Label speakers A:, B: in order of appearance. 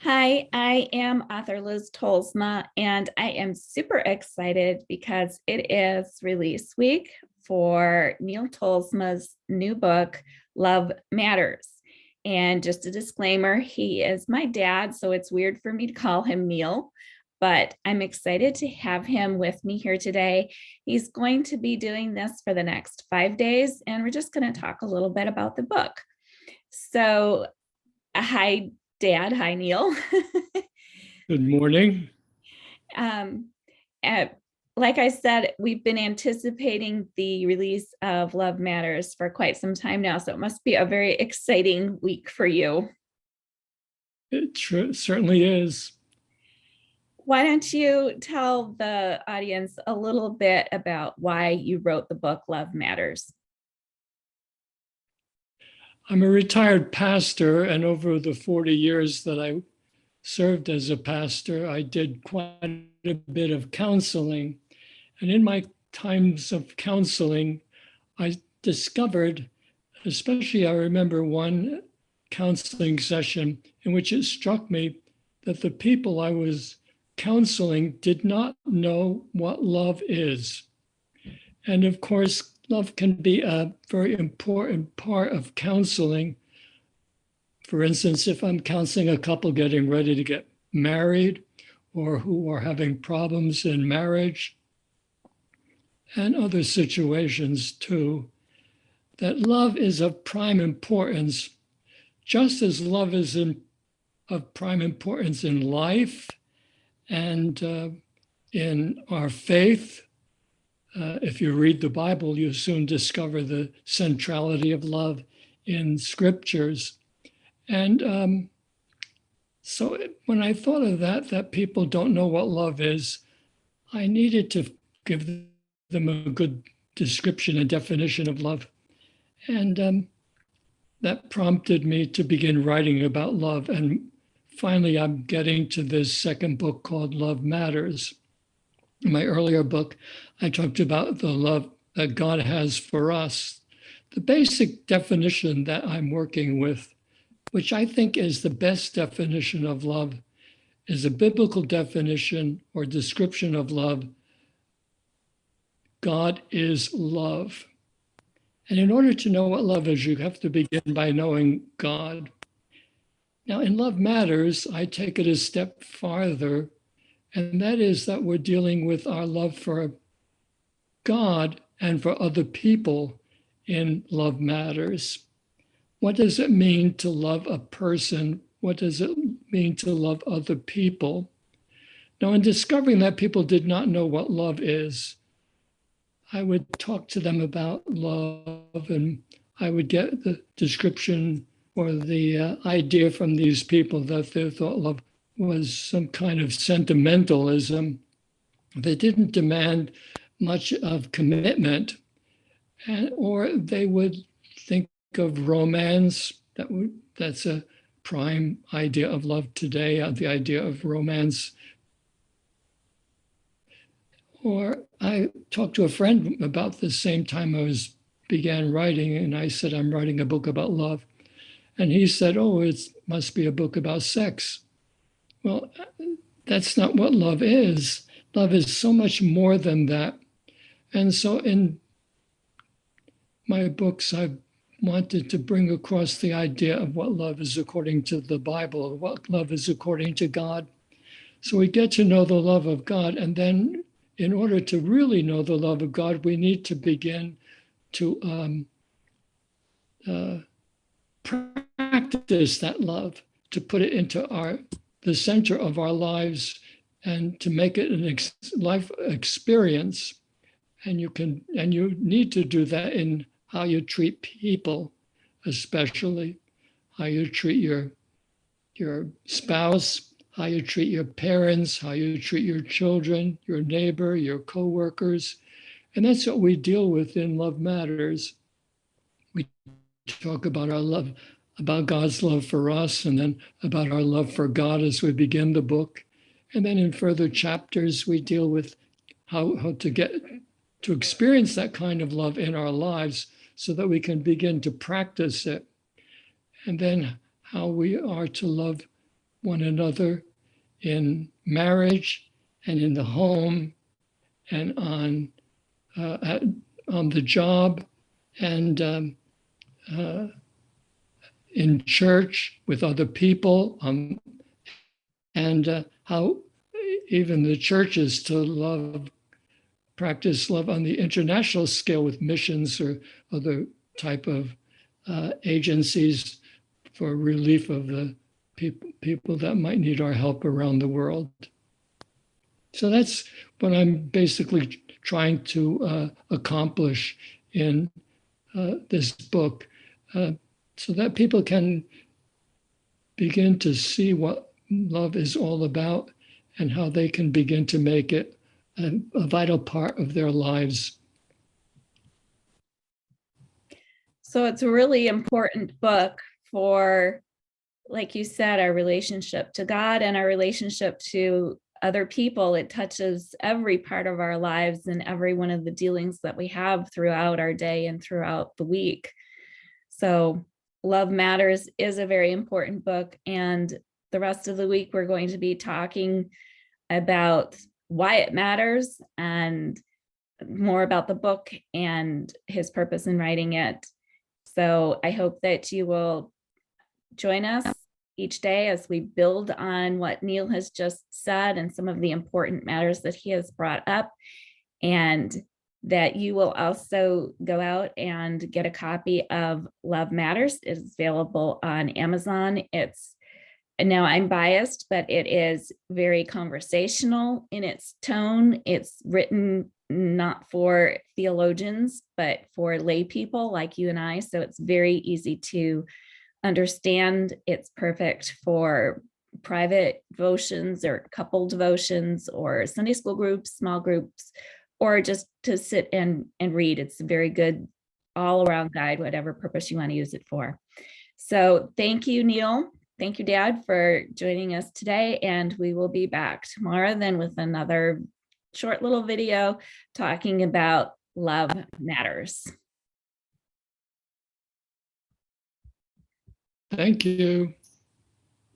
A: Hi, I am author Liz Tolsma, and I am super excited because it is release week for Neil Tolsma's new book, Love Matters. And just a disclaimer, he is my dad, so it's weird for me to call him Neil, but I'm excited to have him with me here today. He's going to be doing this for the next 5 days, and we're just going to talk a little bit about the book. So, hi, Dad. Hi, Neil.
B: Good morning.
A: Um, uh, like I said, we've been anticipating the release of Love Matters for quite some time now, so it must be a very exciting week for you.
B: It certainly is.
A: Why don't you tell the audience a little bit about why you wrote the book Love Matters?
B: I'm a retired pastor, and over the 40 years that I served as a pastor, I did quite a bit of counseling. And in my times of counseling, I discovered, especially I remember one counseling session in which it struck me that the people I was counseling did not know what love is. And of course, love can be a very important part of counseling. For instance, if I'm counseling a couple getting ready to get married or who are having problems in marriage and other situations too, that love is of prime importance, just as love is of prime importance in life and in our faith. If you read the Bible, you soon discover the centrality of love in scriptures. And so when I thought of that people don't know what love is, I needed to give them a good description and definition of love. And that prompted me to begin writing about love. And finally, I'm getting to this second book called Love Matters. In my earlier book, I talked about the love that God has for us. The basic definition that I'm working with, which I think is the best definition of love, is a biblical definition or description of love. God is love. And in order to know what love is, you have to begin by knowing God. Now, in Love Matters, I take it a step farther, and that is that we're dealing with our love for God and for other people in Love Matters. What does it mean to love a person? What does it mean to love other people? Now, in discovering that people did not know what love is, I would talk to them about love and I would get the description or the idea from these people that they thought love was some kind of sentimentalism. They didn't demand much of commitment, or they would think of romance. That's a prime idea of love today, the idea of romance. Or I talked to a friend about the same time began writing, and I said, I'm writing a book about love. And he said, oh, it must be a book about sex. Well, that's not what love is. Love is so much more than that. And so in my books, I've wanted to bring across the idea of what love is according to the Bible, what love is according to God. So we get to know the love of God. And then in order to really know the love of God, we need to begin to practice that love, to put it into the center of our lives and to make it an life experience. And you need to do that in how you treat people, especially how you treat your spouse, how you treat your parents, how you treat your children, your neighbor, your coworkers. And that's what we deal with in Love Matters. We talk about our love, about God's love for us, and then about our love for God as we begin the book. And then in further chapters, we deal with how to get to experience that kind of love in our lives so that we can begin to practice it. And then how we are to love one another in marriage and in the home and on the job and in church with other people, and how even the churches to practice love on the international scale with missions or other type of agencies for relief of the people that might need our help around the world. So that's what I'm basically trying to accomplish in this book, so that people can begin to see what love is all about and how they can begin to make it a vital part of their lives.
A: So it's a really important book for, like you said, our relationship to God and our relationship to other people. It touches every part of our lives and every one of the dealings that we have throughout our day and throughout the week. So Love Matters is a very important book. And the rest of the week, we're going to be talking about why it matters and more about the book and his purpose in writing it. So I hope that you will join us each day as we build on what Neil has just said and some of the important matters that he has brought up, and that you will also go out and get a copy of Love Matters. It's available on Amazon. Now I'm biased, but it is very conversational in its tone. It's written not for theologians, but for lay people like you and I. So it's very easy to understand. It's perfect for private devotions or couple devotions or Sunday school groups, small groups, or just to sit and read. It's a very good all around guide, whatever purpose you want to use it for. So thank you, Neil. Thank you, Dad, for joining us today. And we will be back tomorrow then with another short little video talking about Love Matters.
B: Thank you.